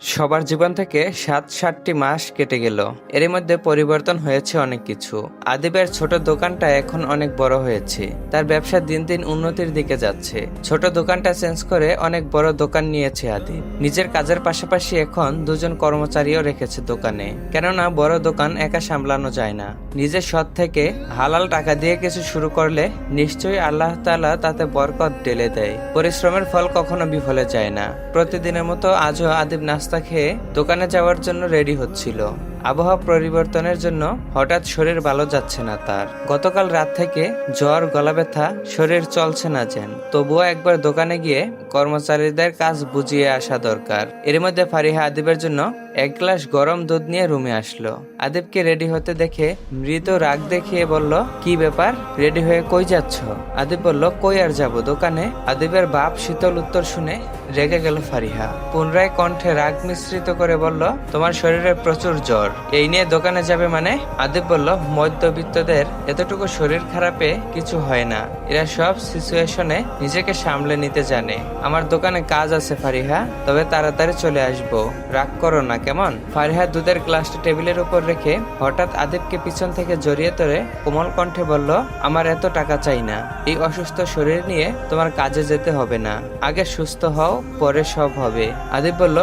সবার জীবন থেকে ৭-৭টি মাস কেটে গেল। এরই মধ্যে পরিবর্তন হয়েছে অনেক কিছু। আদিবের ছোট দোকানটা এখন অনেক বড় হয়েছে। তার ব্যবসা দিন দিন উন্নতির দিকে যাচ্ছে। ছোট দোকানটা চেঞ্জ করে অনেক বড় দোকান নিয়েছে আদিব। নিজের কাজের পাশাপাশি এখন দুজন কর্মচারীও রেখেছে দোকানে, কেননা বড় দোকান একা সামলানো যায় না। নিজের সৎ থেকে হালাল টাকা দিয়ে কিছু শুরু করলে নিশ্চয়ই আল্লাহ তাআলা তাতে বরকত ঢেলে দেয়। পরিশ্রমের ফল কখনো বিফলে যায় না। প্রতিদিনের মতো আজও আদিব নাস্তা খেয়ে দোকানে যাওয়ার জন্য রেডি হচ্ছিল। আবহাওয়া পরিবর্তনের জন্য হঠাৎ শরীর ভালো যাচ্ছে না তার। গতকাল রাত থেকে জ্বর, গলা ব্যথা, শরীর চলছে না যেন। তবুও একবার দোকানে গিয়ে কর্মচারীদের কাজ বুঝিয়ে আসা দরকার। এর মধ্যে ফারিহা আদিবের জন্য এক গ্লাস গরম দুধ নিয়ে রুমে আসলো। আদিবকে রেডি হতে দেখে মৃদু রাগ দেখিয়ে বলল, কি ব্যাপার, রেডি হয়ে কই যাচ্ছ? আদিব বলল, কই আর যাব, দোকানে। আদিবের বাপ শীতল উত্তর শুনে রেগে গেল ফারিহা। পুনরায় কণ্ঠে রাগ মিশ্রিত করে বলল, তোমার শরীরে প্রচুর জ্বর, এই নিয়ে দোকানে যাবে মানে? আদিব বলল, মধ্যবিত্তদের এতটুকু শরীর খারাপে কিছু হয় না, এরা সব সিচুয়েশনে নিজেকে সামলে নিতে জানে। আমার দোকানে কাজ আছে ফারিহা, তবে তাড়াতাড়ি চলে আসবো, রাগ করো না কেমন? ফারিহা দুধের গ্লাসটা টেবিলের উপর রেখে হঠাৎ আদিবকে পিছন থেকে জড়িয়ে ধরে কোমল কণ্ঠে বলল, আমার এত টাকা চাই না। এই অসুস্থ শরীর নিয়ে তোমার কাজে যেতে হবে না, আগে সুস্থ হও, পরে সব হবে। আদিব বলল,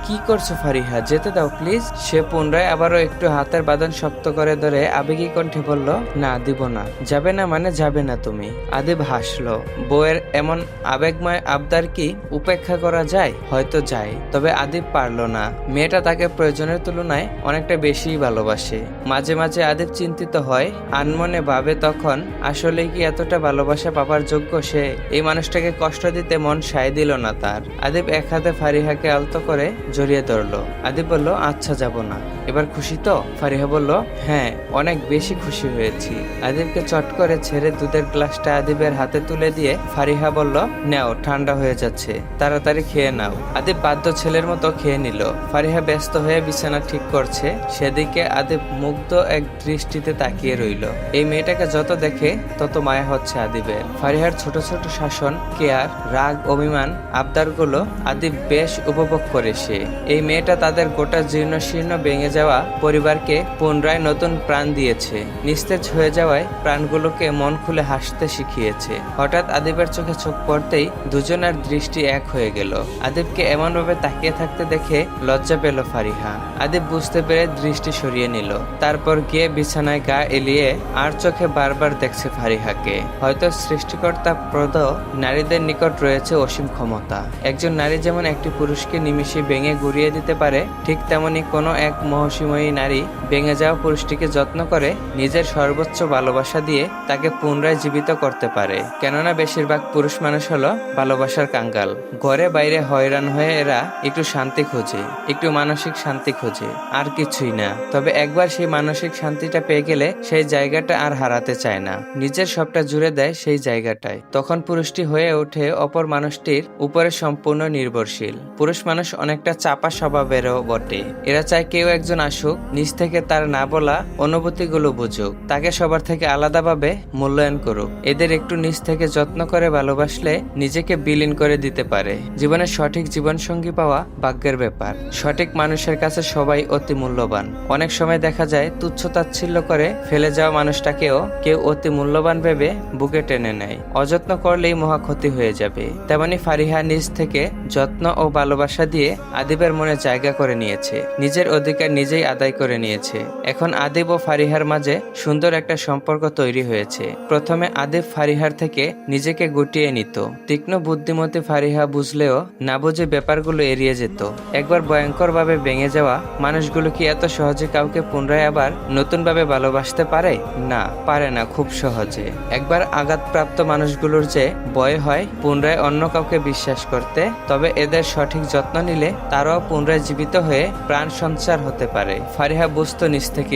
কি করছো ফারিহা, যেতে দাও প্লিজ। সে পুনরায় আবারও একটু হাতের বাঁধন শক্ত করে ধরে আবেগী কণ্ঠে বলল, না দিব না। যাবে না মানে যাবে না তুমি? আদিব হাসলো। বউয়ের এমন আবেগময় আবদার কি উপেক্ষা করা যায়? হয়তো যায়, তবে আদিব পারল না। মেয়েটা তাকে প্রয়োজনের তুলনায় অনেকটা বেশিই ভালোবাসে। মাঝে মাঝে আদিব চিন্তিত হয়, আনমনে ভাবে তখন আসলে কি এতটা ভালোবাসা পাবার যোগ্য সে? এই মানুষটাকে কষ্ট দিতে মন সায় দিল না তার। আদিব এক হাতে ফারিহাকে আলতো করে জড়িয়ে ধরলো। আদিব বলল, আচ্ছা যাব না। এবার খুশি তো? ফারিহা বলল, হ্যাঁ, অনেক বেশি খুশি হয়েছি। আদিবকে চট করে ছেড়ে দুধের গ্লাসটা আদিবের হাতে তুলে দিয়ে ফারিহা বলল, নাও, ঠান্ডা হয়ে যাচ্ছে, তাড়াতাড়ি খেয়ে নাও। আদিব বাধ্য ছেলের মতো খেয়ে নিল। ফারিহা ব্যস্ত হয়ে বিছানা ঠিক করছে, সেদিকে আদিব মুগ্ধ এক দৃষ্টিতে তাকিয়ে রইল। এই মেয়েটাকে যত দেখে তত মায়া হচ্ছে আদিবের। ফারিহার ছোট ছোট শাসন, কেয়ার, রাগ, অভিমান, আবদারগুলো আদিব বেশ উপভোগ করে সে। এই মেয়েটা তাদের গোটা জীর্ণ শীর্ণ ভেঙে যাওয়া পরিবারকে পুনরায় নতুন প্রাণ দিয়েছে। নিস্তেজ হয়ে যাওয়ায় প্রাণগুলোকে মন খুলে হাসতে শিখিয়েছে। হঠাৎ আদিবের চোখে চোখ পড়তেই দুজনের দৃষ্টি এক হয়ে গেল। আদিবকে এমন ভাবে তাকিয়ে থাকতে দেখে লজ্জা পেল ফারিহা। আদিব বুঝতে পেরে দৃষ্টি সরিয়ে নিল। তারপর গিয়ে বিছানায় গা এলিয়ে আর চোখে বারবার দেখছে ফারিহাকে। হয়তো সৃষ্টিকর্তা প্রদ নারীদের নিকট রয়েছে অসীম ক্ষমতা। একজন নারী যেমন একটি পুরুষকে নিমিষে ভেঙে গুড়িয়ে দিতে পারে, ঠিক তেমনি কোনো এক মহসীময়ী নারী ভেঙে যাওয়া পুরুষটিকে যত্ন করে নিজের সর্বোচ্চ ভালোবাসা দিয়ে তাকে পুনরায় জীবিত করতে পারে। কেননা বেশিরভাগ পুরুষ মানুষ হলো ভালোবাসার কাঙ্গাল। ঘরে বাইরে হয়রান হয়ে এরা একটু শান্তি খোঁজে, একটু মানসিক শান্তি খোঁজে, আর কিছুই না। তবে একবার সেই মানসিক শান্তিটা পেয়ে গেলে সেই জায়গাটা আর হারাতে চায় না, নিজের সবটা জুড়ে দেয় সেই জায়গাটায়। তখন পুরুষটি হয়ে ওঠে অপর মানুষটির উপরে সম্পূর্ণ নির্ভরশীল। পুরুষ মানুষ অনেকটা চাপা স্বভাবেরও বটে। এরা চায় কেউ একজন আসুক, নিজ থেকে তার না বলা অনুভূতিগুলো বুঝুক, তাকে সবার থেকে আলাদাভাবে মূল্যায়ন করুক। এদের একটু নিজ থেকে যত্ন করে ভালোবাসলে নিজেকে বিলীন করে দিতে পারে। জীবনের সঠিক জীবনসঙ্গী পাওয়া ভাগ্যের ব্যাপার। সঠিক মানুষের কাছে সবাই অতি মূল্যবান। অনেক সময় দেখা যায় তুচ্ছ তাচ্ছিল্য করে ফেলে যাওয়া মানুষটাকেও কেউ অতি মূল্যবান ভেবে বুকে টেনে নেয়। অযত্ন করলেই মহা ক্ষতি হয়ে যাবে। তেমনি ফারিহা নিজ থেকে যত্ন ও ভালোবাসা দিয়ে আদিবের মনে জায়গা করে নিয়েছে, নিজের অধিকার নিজেই আদায় করে নিয়েছে। এখন আদিব ও ফারিহার মাঝে সুন্দর একটা সম্পর্ক তৈরি হয়েছে। প্রথমে আদিব ফারিহার থেকে নিজেকে গুটিয়ে নিত। তীক্ষ্ণ বুদ্ধিমতী ফারিহা বুঝলেও না বুঝে ব্যাপারগুলো এড়িয়ে যেত। একবার ভয়ঙ্কর ভাবে ভেঙে যাওয়া মানুষগুলো কি এত সহজে কাউকে পুনরায় আবার নতুন ভাবে ভালোবাসতে পারে? না, পারে না খুব সহজে। একবার আঘাতপ্রাপ্ত মানুষগুলোর যে ভয় হয় পুনরায় অন্য কাউকে বিশ্বাস করতে, তবে এদের সঠিক যত্ন নিলে তারাও পুনরায় জীবিত হয়ে প্রাণ সঞ্চার হতে পারে। ফারিহা বুঝতো নিজ থেকে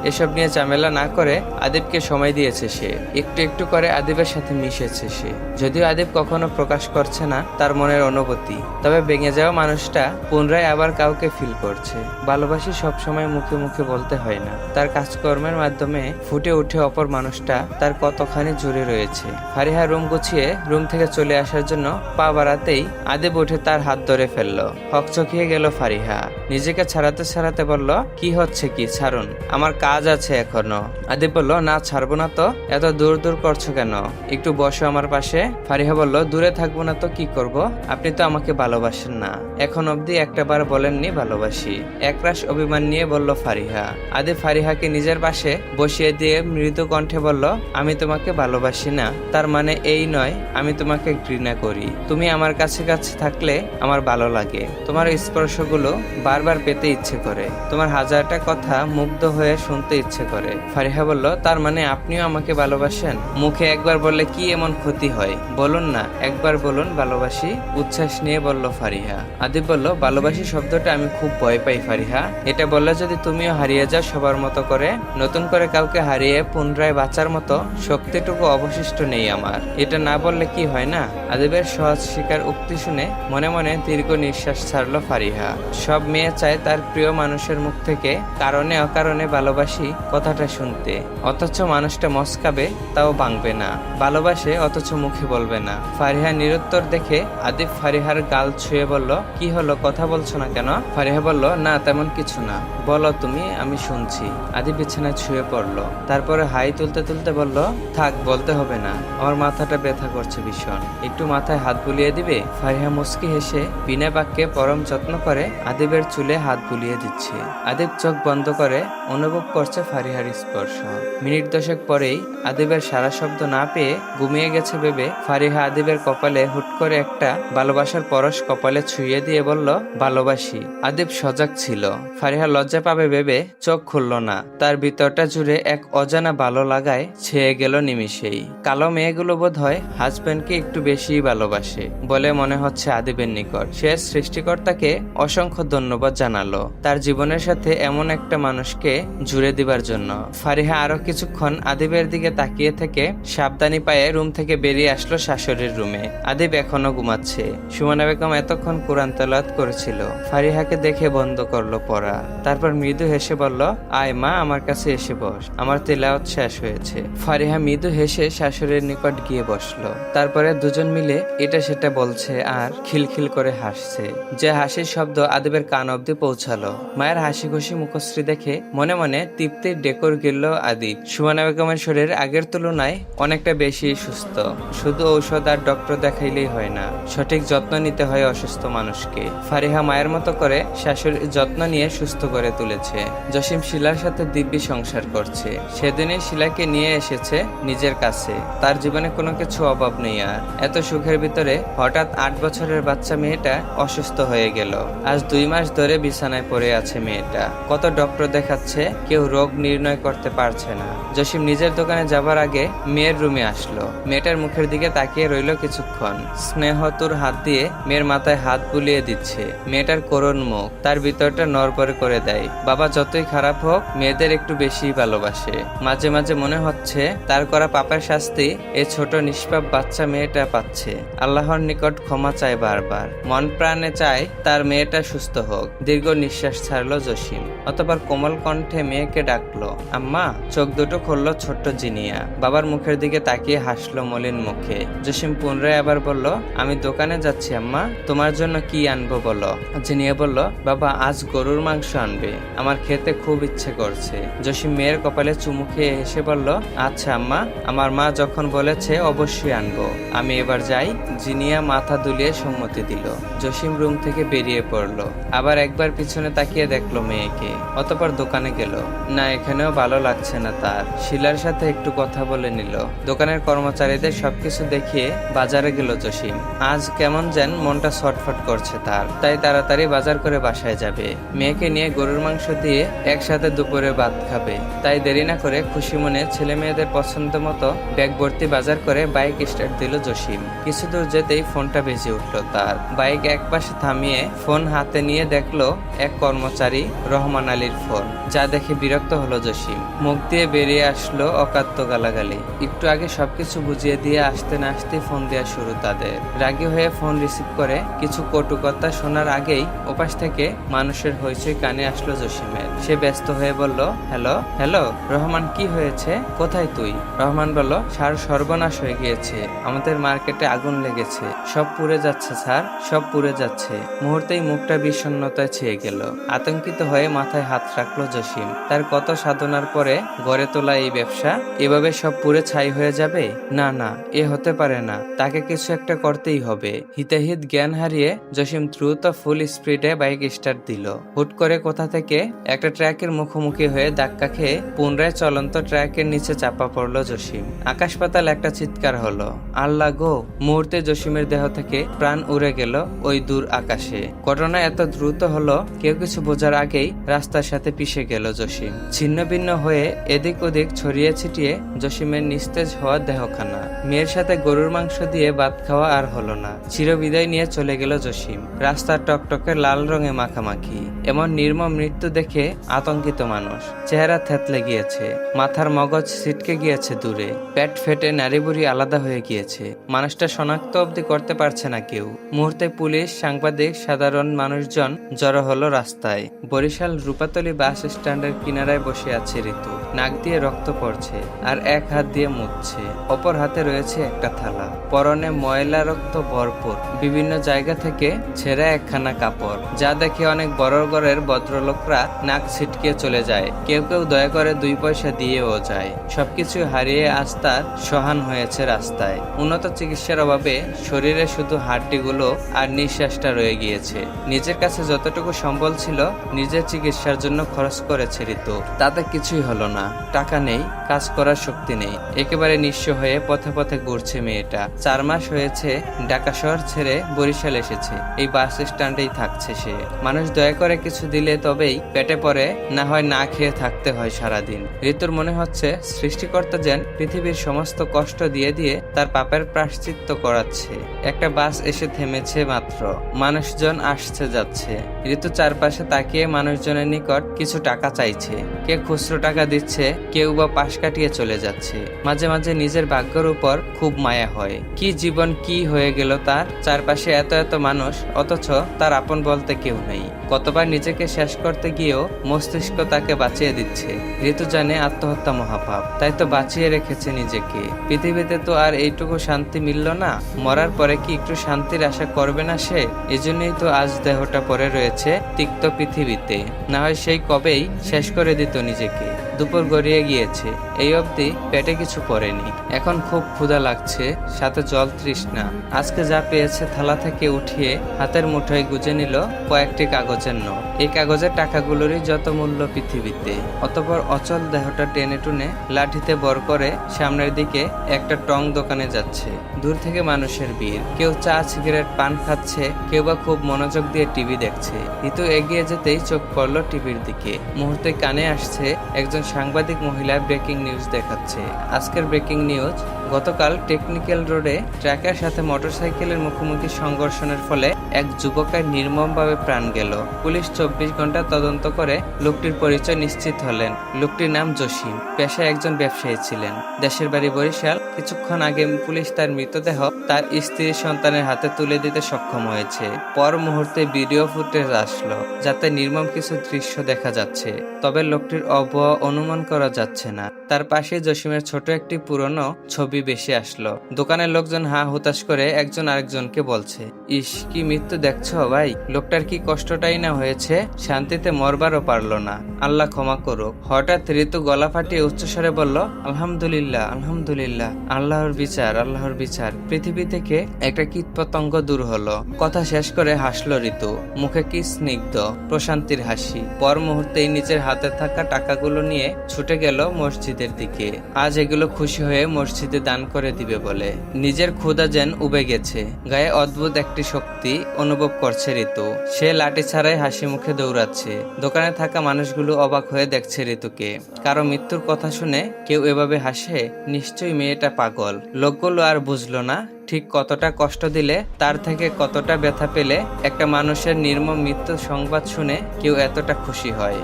এসব নিয়ে ঝামেলা না করে আদিবকে সময় দিয়েছে সে। একটু একটু করে আদিবের সাথে মিশেছে সে, যদিও আদিব কখনো প্রকাশ করছে না তার মনের অনুভূতি। তবে ভেঙে যাওয়া মানুষটা পুনরায় আবার কাউকে ফিল করছে। ভালোবাসি সবসময় মুখে মুখে বলতে হয় না, তার কাজকর্মের মাধ্যমে ফুটে উঠে অপর মানুষটা তার কতখানি জুড়ে রয়েছে। ফারিহা রুম গুছিয়ে রুম থেকে চলে আসার জন্য পা বাড়াতেই আদিব উঠে তার হাত ধরে ফেলল। হকচকিয়ে গেল ফারিহা। নিজেকে ছাড়াতে ছাড়াতে বলল, কি হচ্ছে কি, ছাড়ুন, আমার কাজ আছে এখনো। আদিব বলল, না ছাড়বো না তো, এত দূর দূর করছো কেন, একটু বসো আমার পাশে। ফারিহা বলল, দূরে থাকবো না তো কি করব, আপনি তো আমাকে ভালোবাসেন না, এখন অবধি একটাবার বলেননি ভালোবাসি। একরাশ অভিমান নিয়ে বলল ফারিহা। আদিব ফারিহাকে নিজের পাশে বসিয়ে দিয়ে মৃদু কণ্ঠে বলল, আমি তোমাকে ভালোবাসি না তার মানে এই নয় আমি তোমাকে ঘৃণা করি। তুমি আমার কাছে কাছে থাকলে আমার ভালো লাগে, তোমার স্পর্শগুলো বারবার পেতে ইচ্ছে করে, তোমার হাজারটা কথা মুগ্ধ হয়ে শুনতে ইচ্ছে করে। ফারিহা বলল, তার মানে আপনিও আমাকে ভালোবাসেন? মুখে একবার বললে কি এমন ক্ষতি হয়, বলুন না, একবার বলুন ভালোবাসি, উচ্ছ্বাস নিয়ে বলল ফারিহা। আদিব বলল, ভালোবাসি শব্দটা আমি খুব ভয় পাই ফারিহা, এটা বললে যদি তুমিও হারিয়ে যাও সবার মতো করে, নতুন করে কাউকে হারিয়ে পুনরায় বাঁচার মতো শক্তিটুকু অবশিষ্ট নেই আমার, এটা না বললে কি হয় না? আদিবের সহজ স্বীকার উক্তি শুনে মনে মনে দীর্ঘ নিঃশ্বাস ছাড়লো ফারিহা। সব মেয়ে চায় তার প্রিয় মানুষের মুখ থেকে কারণে অকারণে ভালোবাসি কথাটা শুনতে, অথচ মানুষটা মস্কাবে তাও ভাঙবে না, ভালোবাসে অথচ মুখে বলবে না। ফারিহা নিরুত্তর দেখে আদিব ফারিহার গাল ছুঁয়ে বলল, কি হলো, কথা বলছো না কেন? ফারিহা বলল, না তেমন কিছু না, বলো তুমি, আমি শুনছি। আদিব বিছানায় ছুঁয়ে পড়লো, তারপরে হাই তুলতে তুলতে বলল, থাক বলতে হবে না, আমার মাথাটা ব্যথা করছে ভীষণ, একটু মাথায় হাত বুলিয়ে দিবে? ফারিহা মুস্কি হেসে বিনা বাক্যে পরম যত্ন করে আদিবের চুলে হাত বুলিয়ে দিচ্ছে। আদিব চোখ বন্ধ করে অনুভব করছে ফারিহার স্পর্শ। মিনিট দশেক পরেই আদিবের সারা শব্দ না পেয়ে ঘুমিয়ে গেছে ভেবে ফারিহা আদিবের কপালে হুট করে একটা ভালোবাসার পরশ কপালে ছুঁয়ে দিয়ে বলল, ভালোবাসি। আদিব সজাগ ছিল, ফারিহা লজ্জা পাবে ভেবে চোখ খুলল না, তার ভিতরটা জুড়ে এক অজানা ভালো লাগায় ছেয়ে গেল নিমিষেই। কালো মেয়েগুলো বোধ হয় হাজবেন্ডকে একটু বেশি ভালোবাসে বলে মনে হচ্ছে আদিবের নিকট। সে সৃষ্টিকর্তাকে অসংখ্য ধন্যবাদ জানালো তার জীবনের সাথে এমন একটা মানুষকে জুড়ে দিবার জন্য। ফারিহা আরো কিছুক্ষণ আদিবের দিকে তাকিয়ে থেকে সাবধানী পায়ে রুম থেকে বেরিয়ে আসলো শাশুড়ির রুমে। আদিব এখনো ঘুমাচ্ছে। সুমনা বেগম এতক্ষণ কোরআন তেলাওয়াত করেছিল। ফারিহাকে দেখে বন্ধ করলো পড়া, তারপর মৃদু হেসে বলল, আয় মা, আমার কাছে এসে বস, আমার তেলাওয়াত শেষ হয়েছে। ফারিহা মৃদু হেসে শাশুড়ির নিকট গিয়ে বসলো। তারপরে দুজন মিলে এটা সেটা বলছে আর খিলখিল করে হাসছে, যে হাসির শব্দ আদিবের কান অব্দি পৌঁছালো। মায়ের হাসি খুশি মুখশ্রী দেখে মনে মনে তৃপ্তির ডেকর গিলল আদিব। সুমনা বেগমের শরীর আগের তুলনায় অনেকটা বেশি সুস্থ। শুধু ঔষধ আর ডক্টর দেখাইলেই হয় না, সঠিক যত্ন নিতে হয় অসুস্থ মানুষকে। ফারিহা মায়ের মতো করে শাশুড়ির যত্ন নিয়ে সুস্থ করে তুলেছে। জসিম শিলার সাথে দিব্যি সংসার করছে। সেদিনই শিলাকে নিয়ে এসেছে নিজের কাছে। তার জীবনে কোনো কিছু অভাব নেই আর। এত সুখের ভিতরে হঠাৎ 8 বছরের বাচ্চা মেয়েটা অসুস্থ হয়ে গেল। আজ 2 মাস ধরে বিছানায় পড়ে আছে মেয়েটা। কত ডক্টর দেখাচ্ছে, কেউ রোগ নির্ণয় করতে পারছে না। জসিম নিজের দোকানে যাবার আগে মেয়ের রুমে আসলো। মেয়েটার মুখের দিকে তাকিয়ে রইল কিছুক্ষণ। স্নেহতুর হাত দিয়ে মেয়ের মাথায় হাত বুলিয়ে দিচ্ছে। মেয়েটার করুণ মুখ তার ভিতরটা নড়বড়ে করে দেয়। বাবা যতই খারাপ হোক, মেয়েদের একটু বেশি ভালোবাসে। মাঝে মাঝে মনে হচ্ছে তার করা পাপের শাস্তি এই ছোট নিষ্পাপ বাচ্চা মেয়েটা পাচ্ছে। আল্লাহর নিকট ক্ষমা চায় বারবার, মন প্রাণে চায় তার মেয়েটা সুস্থ হোক। দীর্ঘ নিঃশ্বাস ছাড়লো জসিম, অতঃপর কোমল কণ্ঠে মেয়েকে ডাকলো, আম্মা। চোখ দুটো খুললো ছোট্ট জিনিয়া। বাবার মুখের দিকে তাকিয়ে হাসলো মলিন মুখে। জসিম পুনরায় আবার বলল, আমি দোকানে যাচ্ছি আম্মা, তোমার জন্য কি আনবো বলো। জিনিয়া বলল, বাবা আজ গরুর মাংস আনবে, আমার খেতে খুব ইচ্ছে করছে। জসিম মেয়ের কপালে চুমু খেয়ে হেসে বলল, আচ্ছা আম্মা, আমার মা যখন বলেছে অবশ্যই আনবো, আমি এবার যাই। জিনিয়া মাথা দুলিয়ে সম্মতি দিল। জসিম রুম থেকে বেরিয়ে পড়লো। আবার একবার পিছনে তাকিয়ে দেখলো মেয়েকে, অতঃপর দোকানে গেল। না, এখানেও ভালো লাগছে না তার। শিলার সাথে একটু কথা বলে নিল। দোকানের কর্মচারীদের সবকিছু দেখিয়ে বাজারে গেল জসিম। আজ কেমন যেন মনটা ছটফট করছে তার, তাই তাড়াতাড়ি বাজার করে বাসায় যাবে। মেয়েকে নিয়ে গরুর মাংস দিয়ে একসাথে দুপুরে ভাত খাবে। তাই দেরি না করে খুশি মনে ছেলে মেয়েদের পছন্দ মতো ব্যাগ ভর্তি বাজার করে বাইক স্টার্ট দিল জসিম। কিছু দূর যেতেই ফোনটা বেজে উঠলো তার। বাইক এক পাশে থামিয়ে ফোন হাতে নিয়ে দেখলো এক কর্মচারী রহমান আলীর ফোন। যা দেখে বিরক্ত হলো জসিম। মুখ দিয়ে বেরিয়ে আসলো অকাত্য গালাগালি। একটু আগে সবকিছু বুঝিয়ে দিয়ে আসতে না আসতে ফোন দেওয়া শুরু তাদের। রাগী হয়ে ফোন রিসিভ করে কিছু কটু কথা শোনার আগেই ওপাশ থেকে মানুষের হইচই কানে আসলো জসিমের। সে ব্যস্ত হয়ে বলল, হ্যালো হ্যালো রহমান, কি হয়েছে, কোথায় তুই? রহমান বলল, সার সর্বনাশ হয়ে গিয়েছে, আমাদের মার্কেটে আগুন লেগেছে, সব পুড়ে যাচ্ছে স্যার, সব পুড়ে যাচ্ছে। মুহূর্তেই মুখটা বিষণ্ণতায় ছেয়ে গেল। আতঙ্কিত হয়ে মাথায় হাত রাখলো জসিম। তার কত সাধনার পরে গড়ে তোলা এই ব্যবসা এভাবে সব পুড়ে ছাই হয়ে যাবে? না না, এ হতে পারে না, তাকে কিছু একটা করতেই হবে। হিতাহিত জ্ঞান হারিয়ে জসিম দ্রুত ফুল স্পিডে বাইক স্টার্ট দিল। হুট করে কোথা থেকে একটা ট্রাকের মুখোমুখি হয়ে ধাক্কা খেয়ে পুনরায় চলন্ত ট্রাকের নিচে চাপা পড়লো জসিম। আকাশ পাতাল একটা চিৎকার হলো, আল্লাহ গো! মুহূর্তে জসিমের দেহ থেকে প্রাণ উড়ে গেল ওই দূর আকাশে। ঘটনা এত দ্রুত হলো, কেউ কিছু বোঝার আগেই রাস্তার সাথে পিষে গেল জসিম। ছিন্ন ভিন্ন হয়ে এদিক ওদিক ছড়িয়ে ছিটিয়ে জসিমের নিস্তেজ হওয়া দেহখানা। মেয়ের সাথে গরুর মাংস দিয়ে ভাত খাওয়া আর হলো না। চিরবিদায় নিয়ে চলে গেল জসিম। রাস্তার টকটকে লাল রঙে মাখামাখি। এমন নির্মম মৃত্যু দেখে আতঙ্কিত মানুষ। চেহারা থেতলে গিয়েছে, মাথার মগজ ছিটকে গিয়েছে দূরে, পেট ফেটে নাড়িভুড়ি আলাদা হয়ে গিয়েছে। মানুষটা শনাক্ত অবধি করতে পারছে না কেউ। মুহূর্তে পুলিশ, সাংবাদিক, সাধারণ মানুষজন জড়ো হলো রাস্তায়। বরিশাল রূপাতলী বাস স্ট্যান্ডের কিনারায় বসে আছে ঋতু। নাক দিয়ে রক্ত পড়ছে আর এক হাত দিয়ে মুছছে। অপর হাতে রয়েছে একটা থালা। পরনে ময়লা রক্ত ভরপুর। বিভিন্ন জায়গা থেকে ছেঁড়া একখানা কাপড়, যা দেখে অনেক বড় ঘরের ভদ্রলোকরা নাক ছিটকে চলে যায়। কেউ কেউ দয়া করে 2 পয়সা দিয়েও যায়। সবকিছু হারিয়ে আজ তার সহান হয়েছে রাস্তায়। উন্নত চিকিৎসার অভাবে শরীরে শুধু হাড্ডিগুলো আর নিঃশ্বাসটা রয়ে গিয়েছে। নিজের কাছে যতটুকু সম্বল ছিল নিজের চিকিৎসার জন্য খরচ করেছে ঋতু। তাতে কিছুই হলো না। টাকা নেই, কাজ করার শক্তি নেই। একেবারে নিঃস্ব হয়ে পথে পথে ঘুরছে মেয়েটা। 4 মাস হয়েছে ঢাকা শহর ছেড়ে বরিশাল এসেছে। এই বাস স্ট্যান্ডেই থাকছে সে। মানুষ দয়া করে কিছু দিলে তবেই পেটে পড়ে, না হয় না খেয়ে থাকতে হয় সারাদিন। ঋতুর মনে হচ্ছে সৃষ্টিকর্তা যেন পৃথিবীর সমস্ত কষ্ট দিয়ে দিয়ে তার পাপের প্রায়শ্চিত্ত করাচ্ছে। একটা বাস এসে থেমেছে মাত্র। মানুষজন আসছে যাচ্ছে। ঋতু চারপাশে তাকিয়ে মানুষজনের নিকট কিছু টাকা চাইছে। কে খুচরো টাকা দিচ্ছে, কেউ বা পাশ কাটিয়ে চলে যাচ্ছে। মাঝে মাঝে নিজের ভাগ্যের উপর খুব মায়া হয়। কি জীবন কি হয়ে গেল তার! চারপাশে এত এত মানুষ, অথচ তার আপন বলতে কেউ নেই। কতবার নিজেকে শেষ করতে গিয়েও মস্তিষ্ক তাকে বাঁচিয়ে দিচ্ছে। ঋতু জানে আত্মহত্যা মহাপাপ, তাই তো বাঁচিয়ে রেখেছে নিজেকে। পৃথিবীতে তো আর এইটুকু শান্তি মিলল না, মরার পরে কি একটু শান্তির আশা করবে না সে? এজন্যই তো আজ দেহটা পড়ে রয়েছে তিক্ত পৃথিবীতে। না হয় সেই কবেই শেষ করে দিত নিজেকে। দুপুর গড়িয়ে গিয়েছে, এই অবধি পেটে কিছু পড়েনি। এখন খুব ক্ষুধা লাগছে, সাথে জল তৃষ্ণা। আজকে যা পেয়েছে থালা থেকে উঠিয়ে হাতের মুঠোয় গুজে নিল কয়েকটি কাগজের নোট। এই কাগজের টাকাগুলোরই যত মূল্য পৃথিবীতে। অতঃপর অচল দেহটা টেনে টুনে লাঠিতে বর করে সামনের দিকে একটা টং দোকানে যাচ্ছে। দূর থেকে মানুষের ভিড়। কেউ চা, সিগারেট, পান খাচ্ছে, কেউ বা খুব মনোযোগ দিয়ে টিভি দেখছে। ঋতু এগিয়ে যেতেই চোখ পড়ল টিভির দিকে। মুহূর্তে কানে আসছে একজন সাংবাদিক মহিলা ব্রেকিং নিউজ দেখাচ্ছে। আজকের ব্রেকিং নিউজ, গতকাল টেকনিক্যাল রোডে ট্রাকের সাথে মোটরসাইকেলের মুখোমুখি সংঘর্ষণের ফলে এক যুবকের নির্মমভাবে প্রাণ গেল। পুলিশ 24 ঘন্টা তদন্ত করে লোকটির পরিচয় নিশ্চিত হলেন। লোকটির নাম জসিম, পেশায় একজন ব্যবসায়ী ছিলেন। দেশের বাড়ি বরিশাল। কিছুক্ষণ আগে পুলিশ তার মৃতদেহ তার স্ত্রীর সন্তানের হাতে তুলে দিতে সক্ষম হয়েছে। পর মুহূর্তে ভিডিও ফুটেজ আসলো, যাতে নির্মম কিছু দৃশ্য দেখা যাচ্ছে। তবে লোকটির অবয়ব অনুমান করা যাচ্ছে না। তার পাশে জসিমের ছোট একটি পুরনো ছবি বেশি আসলো। দোকানের লোকজন হা হুতাশ করে একজন আরেকজনকে বলছে, ইস, কি মৃত্যু দেখছো ভাই! লোকটার কি কষ্টটাই না হয়েছে, শান্তিতে মরবারও পারলো না। আল্লাহ ক্ষমা করুক। হঠাৎ ঋতু গলা ফাটিয়ে উচ্চস্বরে বলল, আলহামদুলিল্লাহ, আলহামদুলিল্লাহ। আল্লাহর বিচার, আল্লাহর বিচার। পৃথিবী থেকে একটা কীটপতঙ্গ দূর হলো। কথা শেষ করে হাসলো ঋতু, মুখে কি স্নিগ্ধ প্রশান্তির হাসি। পর মুহূর্তেই নিজের হাতে থাকা টাকাগুলো নিয়ে ছুটে গেল মসজিদের দিকে। আজ এগুলো খুশি হয়ে মসজিদে দান করে দিবে বলে। নিজের ক্ষুধা যেন উবে গেছে। গায়ে অদ্ভুত একটি শক্তি অনুভব করছে ঋতু। সে লাঠি ছাড়াই হাসি মুখে দৌড়াচ্ছে। দোকানে থাকা মানুষগুলো অবাক হয়ে দেখছে ঋতুকে। কারো মৃত্যুর কথা শুনে কেউ এভাবে হাসে? নিশ্চয়ই মেয়েটা পাগল। লোকগুলো আর বুঝলো না ঠিক কতটা কষ্ট দিলে, তার থেকে কতটা ব্যথা পেলে একটা মানুষের নির্মম মৃত্যুর সংবাদ শুনে কেউ এতটা খুশি হয়।